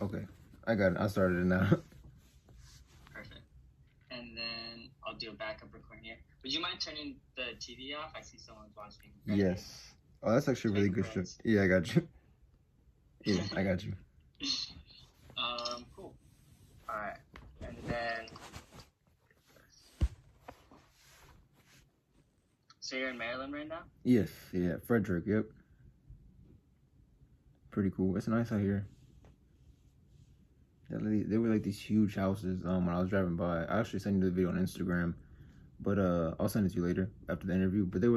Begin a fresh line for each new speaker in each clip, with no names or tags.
Okay, I got it. I started it now.
Perfect. And then I'll do a backup recording here. Would you mind turning the TV off? I see someone's watching.
Yes. Oh, that's actually a really good show. Yeah, I got you. Yeah, I got you.
Cool. All right, and then. So you're in Maryland right now?
Yes. Yeah, Frederick. Yep. Pretty cool. It's nice out here. They were like these huge houses. When I was driving by, I actually sent you the video on Instagram, but I'll send it to you later after the interview. But they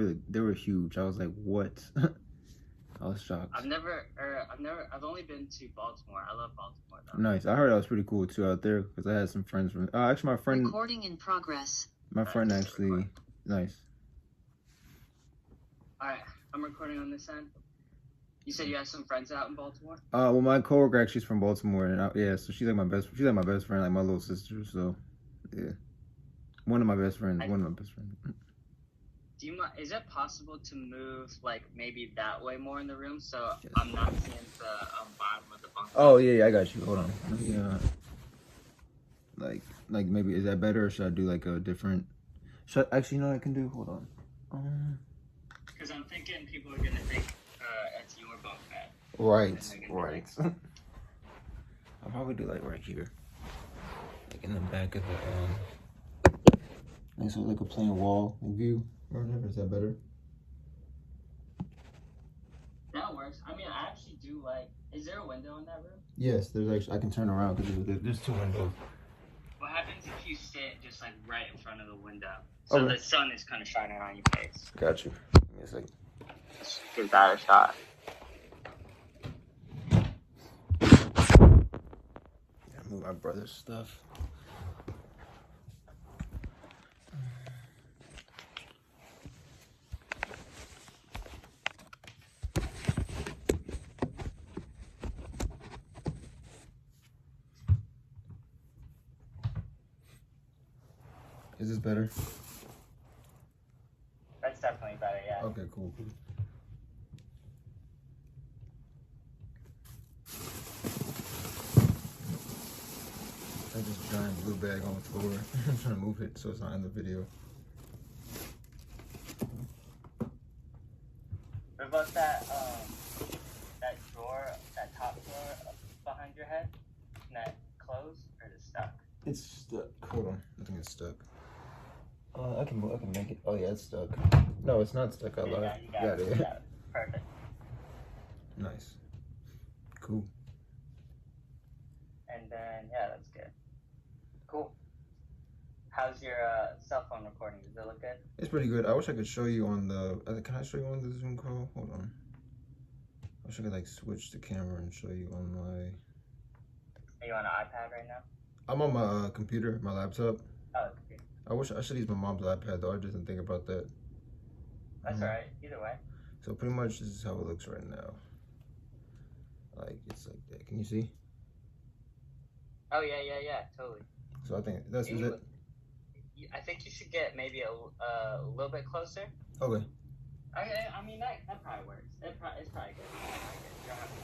were huge. I was like, what? I was shocked.
I've only been to Baltimore. I love Baltimore though.
Nice. I heard that was pretty cool too out there because I had some friends from. Actually, my friend.
Recording in progress.
My friend actually. Nice.
All right, I'm recording on this end. You said you have some friends out in Baltimore?
Well, my coworker actually is from Baltimore, and yeah, so she's like my best friend, like my little sister. So, yeah, one of my best friends.
Do you mind? Is it possible to move like maybe that way more in the room so I'm not seeing the bottom of the bunk?
Oh yeah, I got you. Hold on. Yeah. Like maybe is that better, or should I do like a different? Actually, you know what I can do? Hold on.
Because I'm thinking people are gonna think it's your bunk bed.
Right. I'll probably do like right here, like in the back of the like so like a plain wall view or whatever. Is that better?
That works. I mean, I actually do like. Is there a window in that room?
Yes, there's actually. I can turn around because there's 2 windows.
What happens if you sit just like right in front of the window, so the sun is kind of shining on your face?
Got you. Give me a second.
Let's give that a shot.
Move my brother's stuff. Is this better?
That's definitely better, yeah.
Okay, cool. I just giant blue bag on the floor. I'm trying to move it so it's not in the video.
What about that drawer, that top drawer behind your head? Isn't that closed or is it stuck?
It's stuck. Hold on, I think it's stuck. I can make it. Oh yeah, it's stuck. No, it's not stuck. I lied.
You got it. Perfect.
Nice. Cool.
And then yeah, that's good. Cool. How's your cell phone recording? Does it look good?
It's pretty good. I wish I could show you on the. Can I show you on the Zoom call? Hold on. I wish I could like switch the camera and show you on my.
Are you on an iPad right now?
I'm on my computer, my laptop.
Oh, computer.
I should use my mom's iPad though. I just didn't think about that.
That's alright. Either way.
So pretty much this is how it looks right now. Like it's like that. Can you see?
Oh yeah, totally.
So I think that's is it.
I think you should get maybe a little bit closer.
Okay.
Okay, I mean that probably works. It's probably good. You don't have to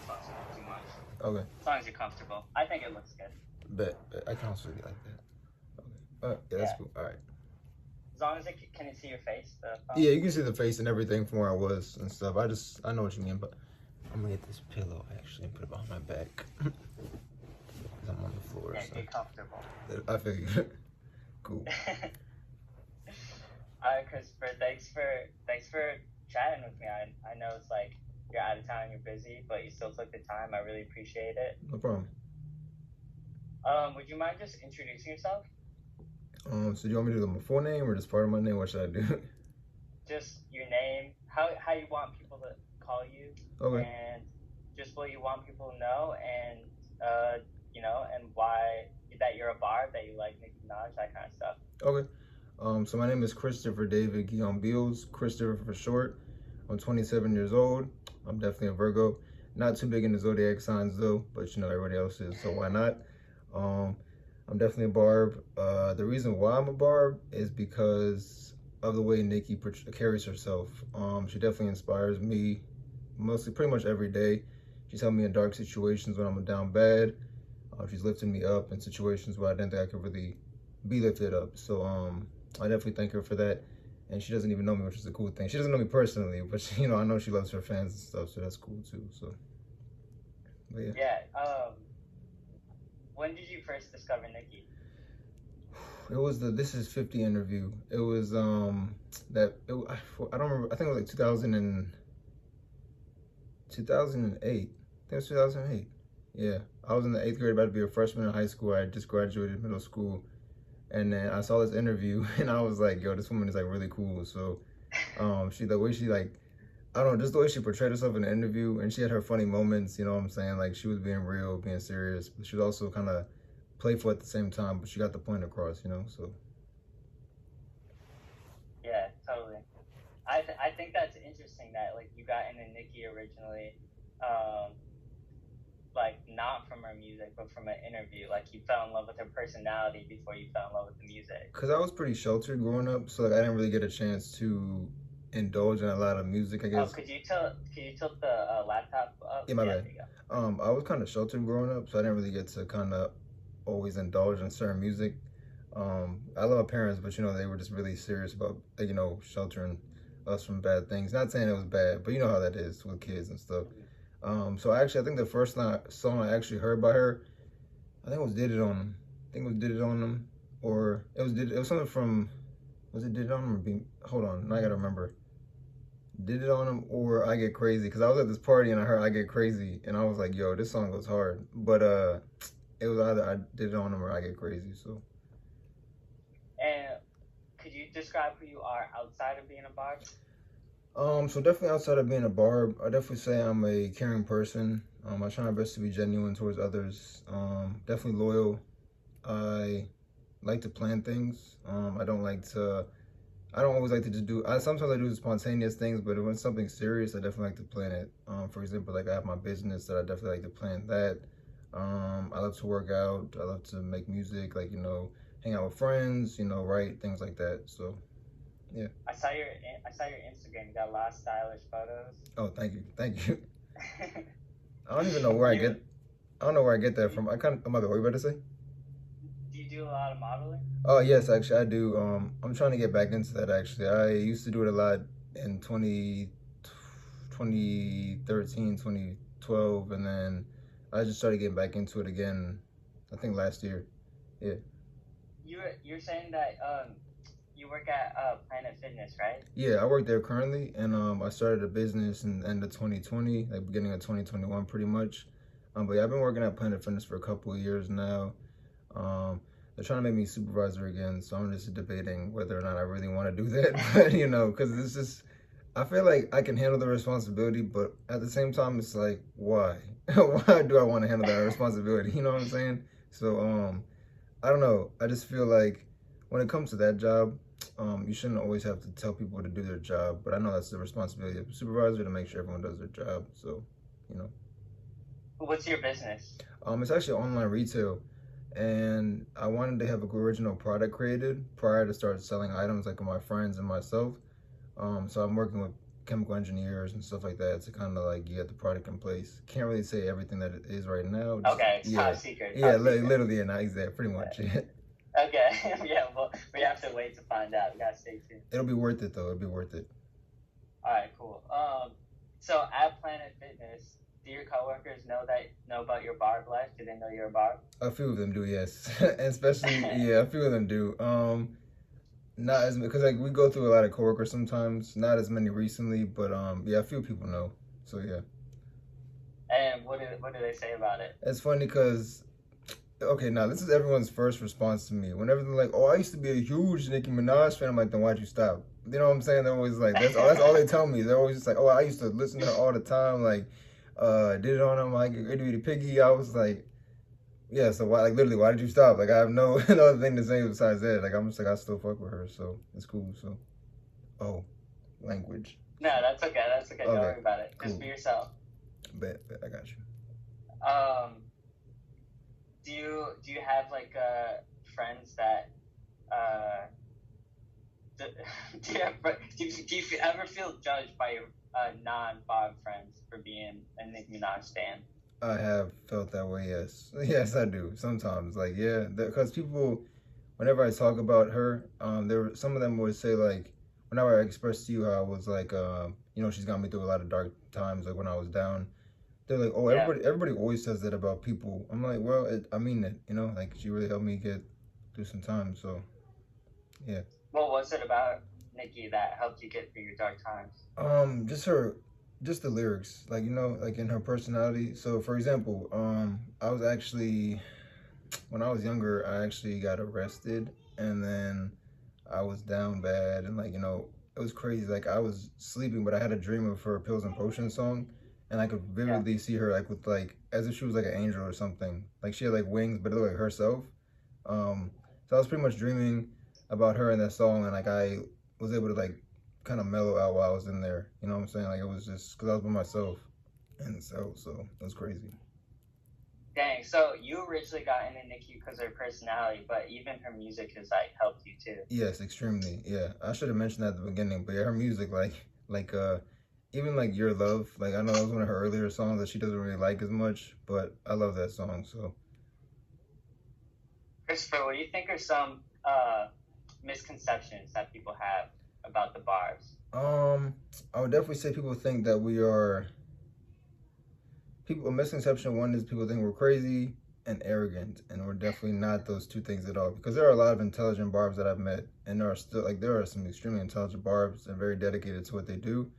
fuss with it too much.
Okay.
As long as you're comfortable. I think it looks good.
Bet. I can also be like that. Okay. Yeah, that's cool. All right.
As long as can you see your face?
Yeah, you can see the face and everything from where I was and stuff. I know what you mean, but I'm gonna get this pillow actually and put it behind my back. I'm on the floor.
Yeah,
so.
get comfortable.
I feel you. Cool.
Alright, Christopher, thanks for chatting with me. I know it's like you're out of town and you're busy, but you still took the time. I really appreciate it.
No problem.
Would you mind just introducing yourself?
So do you want me to do my full name or just part of my name? What should I do?
Just your name, how you want people to call you,
okay.
And just what you want people to know, and and why that you're a barb, that you like Nicki Minaj, that kind of stuff.
Okay. So my name is Christopher David Guillaume Beals, Christopher for short. I'm 27 years old. I'm definitely a Virgo. Not too big in the zodiac signs though, but you know everybody else is, so why not? I'm definitely a barb. The reason why I'm a barb is because of the way Nicki carries herself. She definitely inspires me, pretty much every day. She's helped me in dark situations when I'm down bad. She's lifted me up in situations where I didn't think I could really be lifted up. So I definitely thank her for that. And she doesn't even know me, which is a cool thing. She doesn't know me personally, but she, I know she loves her fans and stuff, so that's cool too. So, but yeah.
Yeah. When did you first discover Nicki?
It was the This Is 50 interview. It was I don't remember. I think it was like 2008. I think it was 2008. Yeah, I was in the 8th grade, about to be a freshman in high school. I had just graduated middle school, and then I saw this interview, and I was like, "Yo, this woman is like really cool." So, the way she like, I don't know, just the way she portrayed herself in the interview, and she had her funny moments. You know what I'm saying? Like she was being real, being serious, but she was also kind of playful at the same time. But she got the point across, you know. So.
Yeah, totally. I think that's interesting that like you got into Nicki originally, like not from her music but from an interview. Like you fell in love with her personality before you fell in love with the music.
Cause I was pretty sheltered growing up, so like I didn't really get a chance to indulge in a lot of music, I
Oh,
guess.
could you tilt the laptop up?
Yeah, my
Yeah,
bad.
there you go.
I was kind of sheltered growing up, so I didn't really get to kind of always indulge in certain music. I love my parents, but they were just really serious about like, sheltering us from bad things. Not saying it was bad, but you know how that is with kids and stuff. So I think the first song I actually heard by her, I think it was "Did It On Them." I think it was "Did It On Them," or it was something from, was it "Did It On Them" or hold on, now I gotta remember. "Did It On Them" or "I Get Crazy," because I was at this party and I heard "I Get Crazy" and I was like, yo, this song goes hard. But it was either "I Did It On Them" or "I Get Crazy." So.
And could you describe who you are outside of being a barb?
So definitely outside of being a barb, I definitely say I'm a caring person. I try my best to be genuine towards others. Definitely loyal. I like to plan things. I don't always like to just sometimes I do spontaneous things, but when it's something serious, I definitely like to plan it. For example, like I have my business that I definitely like to plan that. I love to work out. I love to make music, like, hang out with friends, write, things like that. So, yeah.
I saw your Instagram. You got a lot of stylish photos.
Oh, thank you. I don't even know where I don't know where I get that from. I'm what you about to say?
Do you do a lot of modeling?
Oh, yes, actually, I do. I'm trying to get back into that, actually. I used to do it a lot in 2013, 2012, and then I just started getting back into it again, I think last year. Yeah.
You're saying that you work at Planet Fitness, right?
Yeah, I work there currently, and I started a business in the end of 2020, like beginning of 2021, pretty much. But yeah, I've been working at Planet Fitness for a couple of years now. They're trying to make me supervisor again, so I'm just debating whether or not I really want to do that. But because it's just, I feel like I can handle the responsibility, but at the same time, it's like, why? Why do I want to handle that responsibility? You know what I'm saying? So I don't know. I just feel like when it comes to that job, you shouldn't always have to tell people to do their job, but I know that's the responsibility of a supervisor to make sure everyone does their job. So,
What's your business?
It's actually online retail, and I wanted to have an original product created prior to start selling items like with my friends and myself. So I'm working with chemical engineers and stuff like that to kind of like get the product in place. Can't really say everything that it is right now.
Okay, it's top secret.
Yeah, literally, yeah, not exactly, pretty much. Yeah.
Okay, yeah, well, we have to wait to find out. We gotta stay tuned.
It'll be worth it, though. It'll be worth it.
All right, cool. So at Planet Fitness, do your coworkers know about your barb life? Do they know you're a barb?
A few of them do, yes. And especially, yeah, a few of them do. Not as because like we go through a lot of coworkers sometimes. Not as many recently, but yeah, a few people know. So yeah.
And what do they say about it?
It's funny because, okay, now this is everyone's first response to me. Whenever they're like, "Oh, I used to be a huge Nicki Minaj fan," I'm like, "Then why'd you stop?" You know what I'm saying? They're always like, that's all they tell me. They're always just like, "Oh, I used to listen to her all the time." Like, did it on them like itty bitty piggy. I was like, yeah. So why, like, literally, why did you stop? Like, I have no other thing to say besides that. Like, I'm just like, I still fuck with her, so it's cool. So, language.
No, that's okay. That's okay. Don't worry about it. Just
Cool.
be yourself.
Bet, I got you.
Do you have like friends that do you ever feel judged by non-Bob friends for being a Nicki Minaj stan.
I have felt that way. Yes, yes, I do. Sometimes, like, yeah, because people, whenever I talk about her, there some of them would say like, whenever I expressed to you how I was like, she's got me through a lot of dark times, like when I was down. They're like, oh,
Yeah.
everybody always says that about people. I'm like, well, I mean it, like she really helped me get through some time. So, yeah.
What was it about Nicki that helped you get through your dark times?
Just the lyrics, like like in her personality. So, for example, I was actually when I was younger, I actually got arrested, and then I was down bad, and like it was crazy. Like I was sleeping, but I had a dream of her Pills and Potions song, and I could
Yeah.
vividly see her like with like as if she was like an angel or something. Like she had like wings, but it looked like herself. Um, so I was pretty much dreaming about her in that song, and like I was able to like kind of mellow out while I was in there. You know what I'm saying? Like it was just because I was by myself, and so it was crazy.
Dang. So you originally got into Nicki because of her personality, but even her music has like helped you too.
Yes, extremely. Yeah, I should have mentioned that at the beginning, but yeah, her music, like even like Your Love, like I know that was one of her earlier songs that she doesn't really like as much, but I love that song. So,
Christopher, what do you think are some misconceptions that people have about the Barbs?
I would definitely say people think that we are people. A misconception one is people think we're crazy and arrogant, and we're definitely not those two things at all. Because there are a lot of intelligent barbs that I've met, and there are some extremely intelligent barbs and very dedicated to what they do.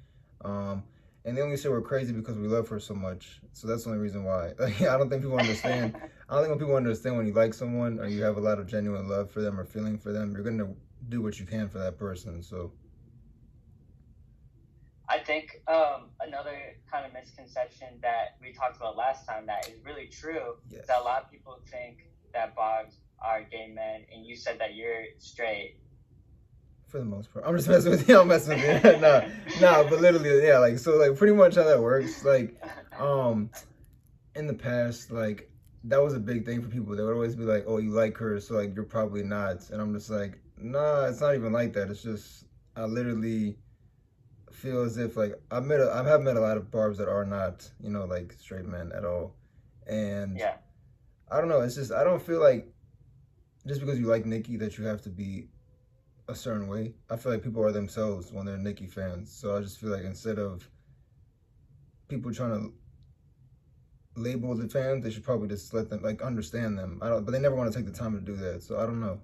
Um, and they only say we're crazy because we love her so much. So that's the only reason why. Like I don't think people understand. I don't think when people understand when you like someone or you have a lot of genuine love for them or feeling for them, you're gonna do what you can for that person. So
I think another kind of misconception that we talked about last time that is really true
yes,
is that a lot of people think that Barbs are gay men, and you said that you're straight.
for the most part, I'm just messing with you. I'm messing with you. Nah, but literally, yeah. Like so, like pretty much how that works. Like, um, in the past, like that was a big thing for people. They would always be like, "Oh, you like her, so like you're probably not." And I'm just like, "Nah, it's not even like that. It's just I literally feel as if like I have met a lot of barbs that are not like straight men at all, and
Yeah.
I don't know. It's just I don't feel like just because you like Nicki that you have to be a certain way. I feel like people are themselves when they're Nicki fans. So I just feel like instead of people trying to label the fans, they should probably just let them like understand them. But they never want to take the time to do that. So I don't know.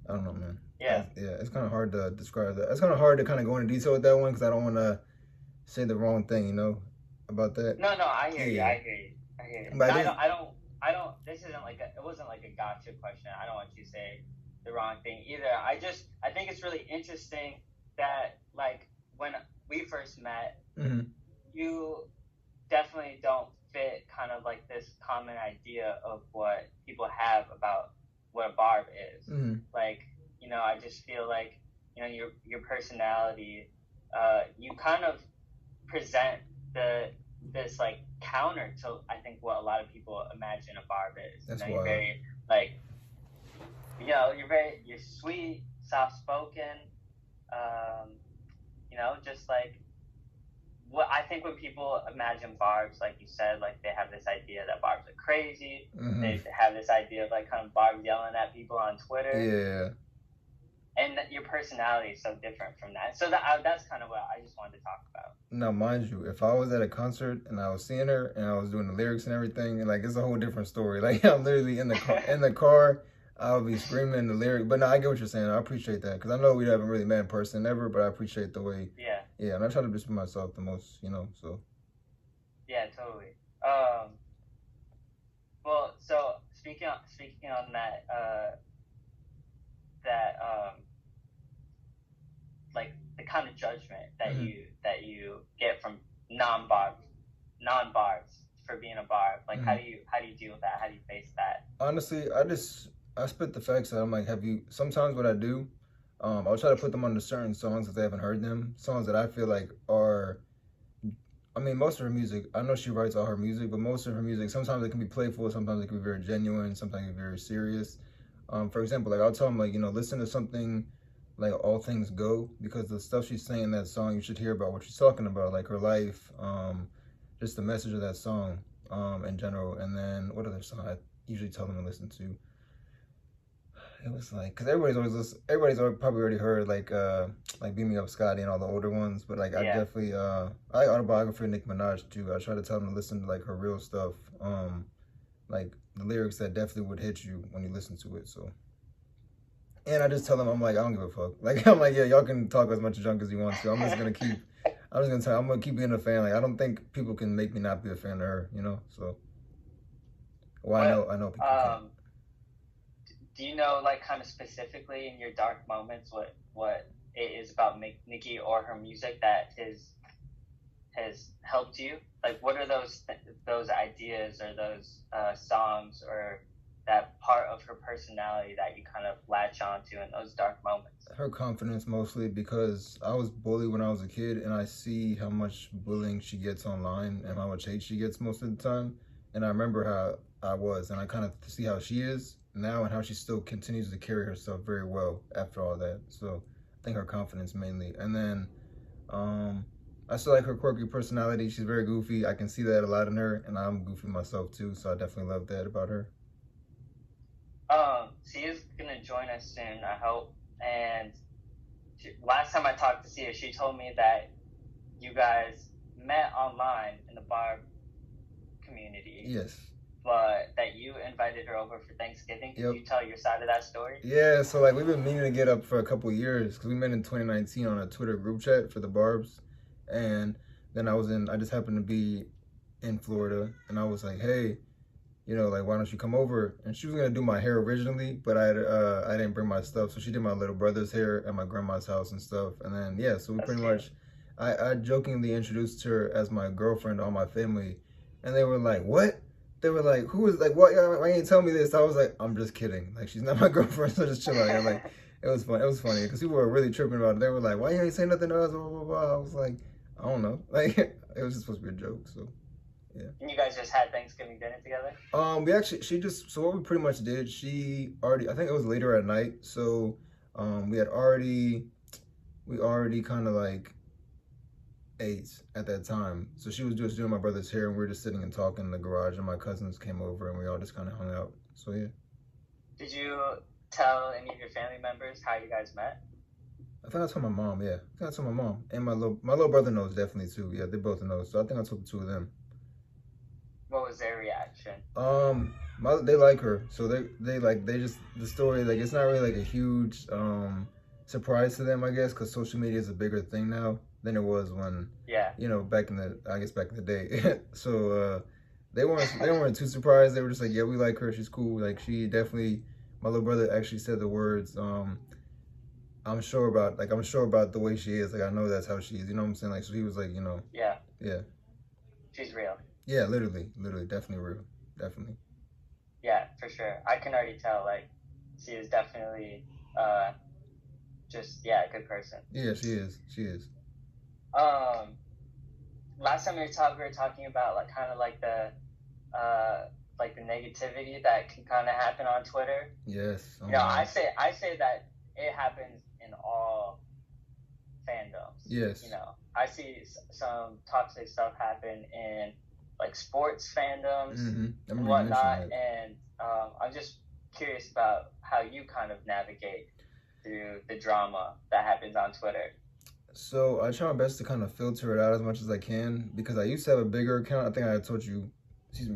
I don't know, man.
Yeah.
Yeah, it's kind of hard to describe that. It's kind of hard to kind of go into detail with that one because I don't want to say the wrong thing, about that.
No, I hear you. I hear you.
But
I don't. This isn't like it wasn't like a gotcha question. I don't want you to say the wrong thing either. I think it's really interesting that like when we first met,
mm-hmm.
you definitely don't fit kind of like this common idea of what people have about what a barb is.
Mm-hmm.
Like, I just feel like, your personality, you kind of present this like counter to I think what a lot of people imagine a barb is.
That's
you're very like you're sweet, soft spoken, just like what I think when people imagine barbs, like you said, like they have this idea that barbs are crazy.
Mm-hmm.
They have this idea of like kind of barbs yelling at people on Twitter.
Yeah.
And your personality is so different from that. So that's kind of what I just wanted to talk about.
Now, mind you, if I was at a concert and I was seeing her and I was doing the lyrics and everything, and like it's a whole different story. Like I'm literally in the car, I'll be screaming the lyric. But no, I get what you're saying. I appreciate that because I know we haven't really met in person ever, but I appreciate the way.
Yeah.
Yeah, and I try to just be myself the most, so.
Yeah, totally. Well, so speaking on that, like the kind of judgment that
mm-hmm.
you get from non-barbs for being a barb, like
mm-hmm.
how do you deal with that? How do you face that?
Honestly, I spit the facts out. I'm like, sometimes what I do, I'll try to put them onto certain songs if they haven't heard them. Songs that I feel like are, I mean, most of her music, I know she writes all her music, but most of her music, sometimes it can be playful, sometimes it can be very genuine, sometimes it can be very serious. For example, like I'll tell them like, listen to something like All Things Go, because the stuff she's saying in that song, you should hear about what she's talking about, like her life, just the message of that song, in general. And then what other song I usually tell them to listen to? It was like, cause everybody's probably already heard like Beam Me Up Scotty and all the older ones, but like I
Yeah.
definitely I autobiography of Nicki Minaj too. I try to tell them to listen to like her real stuff, like the lyrics that definitely would hit you when you listen to it. So, and I just tell them, I'm like, I don't give a fuck. Like I'm like, yeah, y'all can talk as much junk as you want to. I'm gonna keep being a fan. Like I don't think people can make me not be a fan of her, you know. So, well, I know people can.
Do you know, like, kind of specifically in your dark moments, what it is about Nikki or her music that has helped you? Like, what are those ideas or those songs or that part of her personality that you kind of latch onto in those dark moments?
Her confidence mostly, because I was bullied when I was a kid, and I see how much bullying she gets online and how much hate she gets most of the time. And I remember how I was, and I kind of see how she is now and how she still continues to carry herself very well after all that. So I think her confidence mainly. And then I still like her quirky personality. She's very goofy. I can see that a lot in her, and I'm goofy myself too. So I definitely love that about her.
Sia's gonna join us soon, I hope. And last time I talked to Sia, she told me that you guys met online in the bar community.
Yes.
But that you invited her over for Thanksgiving. Can you tell your side of that story?
Yeah, so like we've been meaning to get up for a couple years, because we met in 2019 on a Twitter group chat for the Barbs, and then I just happened to be in Florida, and I was like, hey, you know, like, why don't you come over? And she was gonna do my hair originally, but I didn't bring my stuff, so she did my little brother's hair at my grandma's house and stuff. And then yeah, so we pretty much, I jokingly introduced her as my girlfriend to all my family, and they were like, what? They were like, who is, like, what? Why ain't tell me this? I was like, I'm just kidding. Like, she's not my girlfriend, so just chill out here. Like, it was fun. It was funny because people were really tripping about it. They were like, why you ain't say nothing to us? Blah, blah, blah. I was like, I don't know. Like, it was just supposed to be a joke. So, yeah.
And you guys just had Thanksgiving dinner together?
So what we pretty much did, I think it was later at night. So, we already kind of like ate at that time. So she was just doing my brother's hair, and we were just sitting and talking in the garage, and my cousins came over, and we all just kind of hung out. So yeah.
Did you tell any of your family members how you guys met?
I think I told my mom. Yeah, I think I told my mom, and my little brother knows definitely too. Yeah, they both know. So I think I told the two of them.
What was their reaction?
They like her, so they just, the story, like, it's not really like a huge surprise to them, I guess, because social media is a bigger thing now than it was when, you know, back in the day. So they weren't too surprised. They were just like, yeah, we like her. She's cool. Like, she definitely. My little brother actually said the words, I'm sure about the way she is. Like, I know that's how she is. You know what I'm saying? Like, so he was like, you know.
Yeah.
Yeah.
She's real.
Yeah, literally, definitely real, definitely.
Yeah, for sure. I can already tell. Like, she is definitely, a good person.
Yeah, she is.
Last time we were talking about like kind of like the negativity that can kind of happen on Twitter.
Yes.
You know, I say that it happens in all fandoms.
Yes.
You know, I see some toxic stuff happen in like sports fandoms and whatnot, and I'm just curious about how you kind of navigate through the drama that happens on Twitter.
So I try my best to kind of filter it out as much as I can, because I used to have a bigger account. I think I had told you,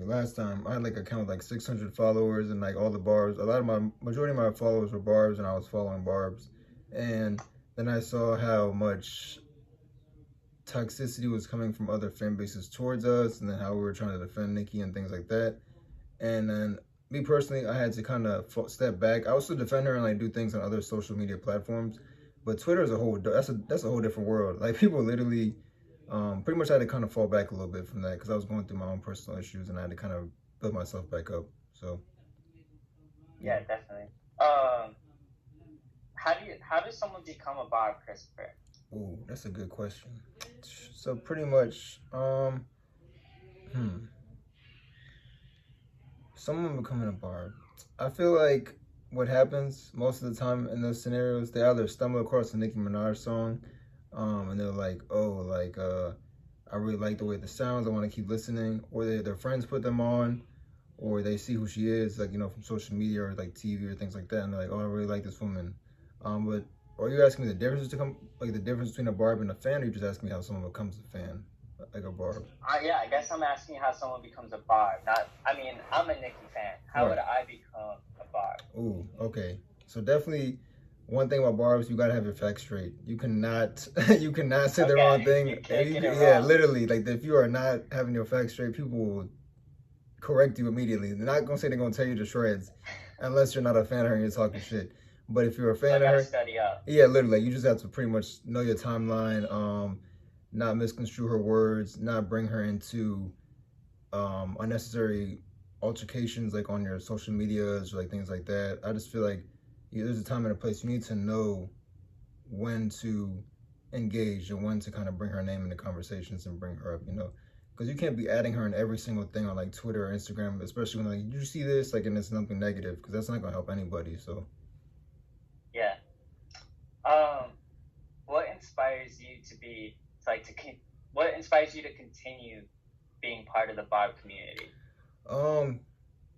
last time. I had like an account with like 600 followers and like all the Barbs. Majority of my followers were Barbs, and I was following Barbs. And then I saw how much toxicity was coming from other fan bases towards us, and then how we were trying to defend Nikki and things like that. And then me personally, I had to kind of step back. I also defend her and like do things on other social media platforms, but Twitter is that's a whole different world. Like, people literally pretty much had to kind of fall back a little bit from that, because I was going through my own personal issues, and I had to kind of build myself back up. So
yeah, definitely. How does someone become a Barb, Christopher?
Ooh, that's a good question. So pretty much, someone becoming a Barb. I feel like what happens most of the time in those scenarios, they either stumble across a Nicki Minaj song, and they're like, oh, like, I really like the way it sounds, I want to keep listening, or their friends put them on, or they see who she is, like, from social media or like TV or things like that, and they're like, oh, I really like this woman. But are you asking me the difference between a Barb and a fan, or you just asking me how someone becomes a fan, like a Barb?
Yeah, I guess I'm asking how someone becomes a Barb. Not, I mean, I'm a Nicki fan. How would I become a Barb?
Ooh, okay. So definitely, one thing about Barbs, you gotta have your facts straight. You cannot, you cannot say the wrong thing.
You can't get it
yeah,
wrong.
literally. Like if you are not having your facts straight, people will correct you immediately. They're not gonna say they're gonna tell you to shreds, unless you're not a fan of her and you're talking shit. But if you're a fan of her,
study up.
Yeah, literally, you just have to pretty much know your timeline, not misconstrue her words, not bring her into unnecessary altercations like on your social medias or like things like that. I just feel like there's a time and a place. You need to know when to engage and when to kind of bring her name into conversations and bring her up, because you can't be adding her in every single thing on like Twitter or Instagram, especially when like, did you see this, like, and it's nothing negative, because that's not gonna help anybody. So
yeah. What inspires you what inspires you to continue being part of the Barb community?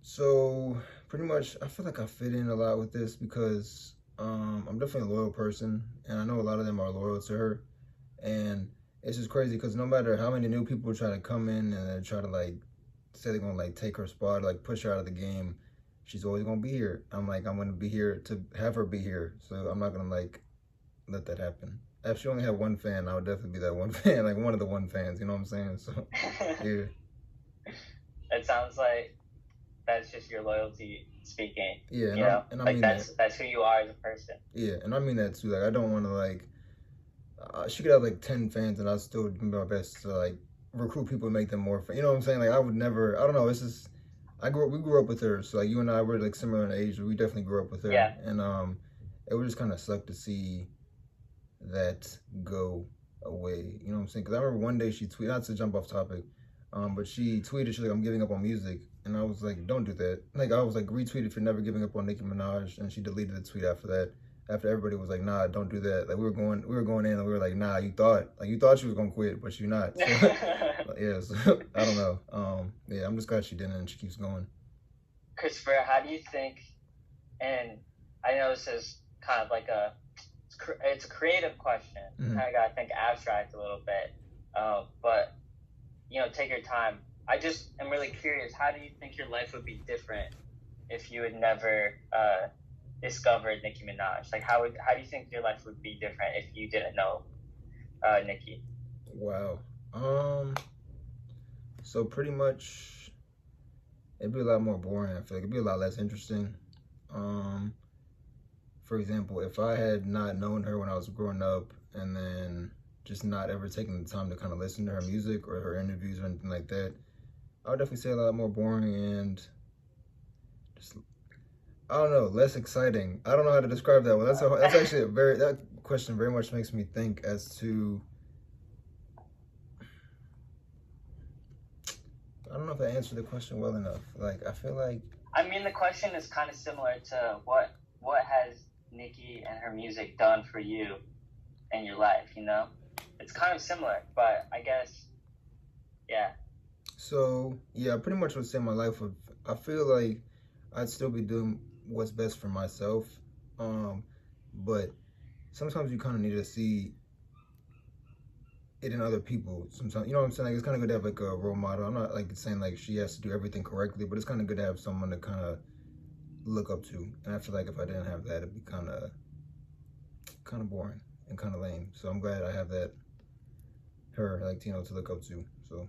So pretty much, I feel like I fit in a lot with this because I'm definitely a loyal person, and I know a lot of them are loyal to her, and it's just crazy because no matter how many new people try to come in and try to like say they're gonna like take her spot, like push her out of the game, she's always gonna be here. I'm gonna be here to have her be here, so I'm not gonna like let that happen. If she only had one fan, I would definitely be that one fan, like one of the one fans. You know what I'm saying? So yeah.
It sounds like that's just your loyalty speaking.
Yeah, and I
like
mean
that's who you are as a person.
Yeah, and I mean that too. Like I don't want to like. She could have like 10 fans, and I'll still do my best to like recruit people and make them more. You know what I'm saying? Like I would never. I don't know. It's just we grew up with her, so like you and I were like similar in age. We definitely grew up with her.
Yeah.
And it would just kind of suck to see that go away. You know what I'm saying? Because I remember one day she tweeted, not to jump off topic, but she tweeted, she's like, I'm giving up on music. And I was like, don't do that. Like, I was like, retweet if you're never giving up on Nicki Minaj. And she deleted the tweet after that. After everybody was like, nah, don't do that. Like, we were going in and we were like, nah, you thought she was going to quit, but she's not. So, yeah, so, I don't know. Yeah, I'm just glad she didn't and she keeps going.
Christopher, how do you think, and I know this is kind of like it's a creative question.
Mm-hmm.
I gotta think abstract a little bit. But, take your time. I just am really curious, how do you think your life would be different if you had never discovered Nicki Minaj? Like, how do you think your life would be different if you didn't know Nicki?
Wow. So pretty much, it'd be a lot more boring. I feel like it'd be a lot less interesting. For example, if I had not known her when I was growing up, and then just not ever taking the time to kind of listen to her music or her interviews or anything like that, I would definitely say a lot more boring and just, I don't know, less exciting. I don't know how to describe that one. That's actually that question very much makes me think as to, I don't know if I answered the question well enough. Like, I feel like,
I mean, the question is kind of similar to what has Nicki and her music done for you in your life, It's kind of similar, but I guess, yeah.
So, yeah, I pretty much would say my life would, I feel like I'd still be doing what's best for myself. But sometimes you kind of need to see it in other people. Sometimes, you know what I'm saying? Like, it's kind of good to have like a role model. I'm not like saying like she has to do everything correctly, but it's kind of good to have someone to kind of look up to. And I feel like if I didn't have that, it'd be kind of boring and kind of lame. So I'm glad I have that, her, like, to look up to. So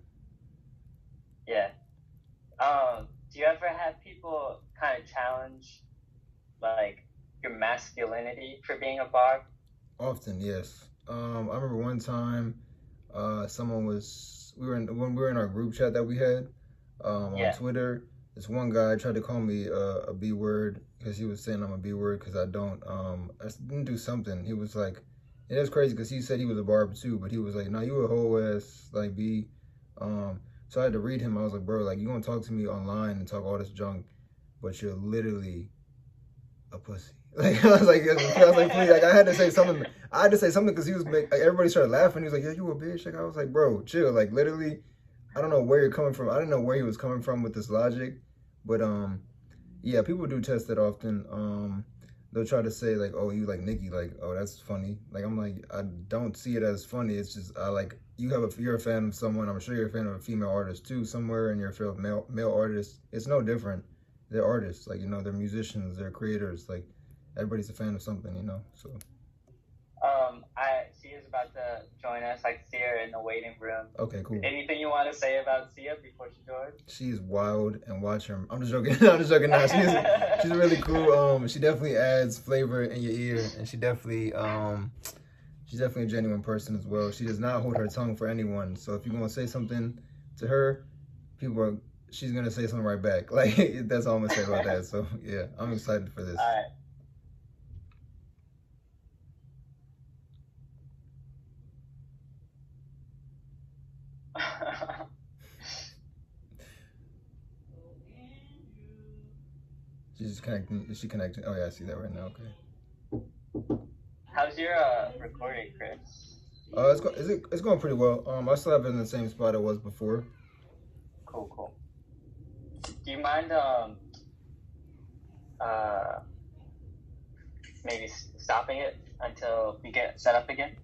yeah. Do you ever have people kind of challenge like your masculinity for being a Barb?
Often, yes. I remember one time when we were in our group chat that we had on Twitter. This one guy tried to call me a B word because he was saying I'm a B word because I didn't do something. He was like, it is crazy because he said he was a Barb too, but he was like, no, you a whole ass like B. So I had to read him. I was like, bro, like, you gonna talk to me online and talk all this junk, but you're literally a pussy. Like I was like, please, like I had to say something. I had to say something because he was like everybody started laughing. He was like, yeah, you a bitch. Like I was like, bro, chill. Like literally, I don't know where you're coming from. I didn't know where he was coming from with this logic, but yeah, people do test it often. They'll try to say like, oh, you like Nicki, like, oh, that's funny. Like I'm like, I don't see it as funny. It's just I like you're a fan of someone. I'm sure you're a fan of a female artist too somewhere, and you're a fan of male artists. It's no different. They're artists, like they're musicians, they're creators. Like everybody's a fan of something, So
Sia's about to join us. I can see her in the waiting room.
okay, cool.
Anything you want to say about Sia before she joins?
She's wild and watch her. I'm just joking. I'm just joking. Now she's really cool. She definitely adds flavor in your ear, and she's definitely a genuine person as well. She does not hold her tongue for anyone. So if you're gonna say something to her, she's gonna say something right back. Like that's all I'm gonna say about that. So yeah, I'm excited for this.
All right.
She's connecting. Is she connecting? Oh yeah, I see that right now. Okay.
How's your recording, Chris?
It's going pretty well. I still have it in the same spot it was before.
Cool. Do you mind maybe stopping it until we get set up again?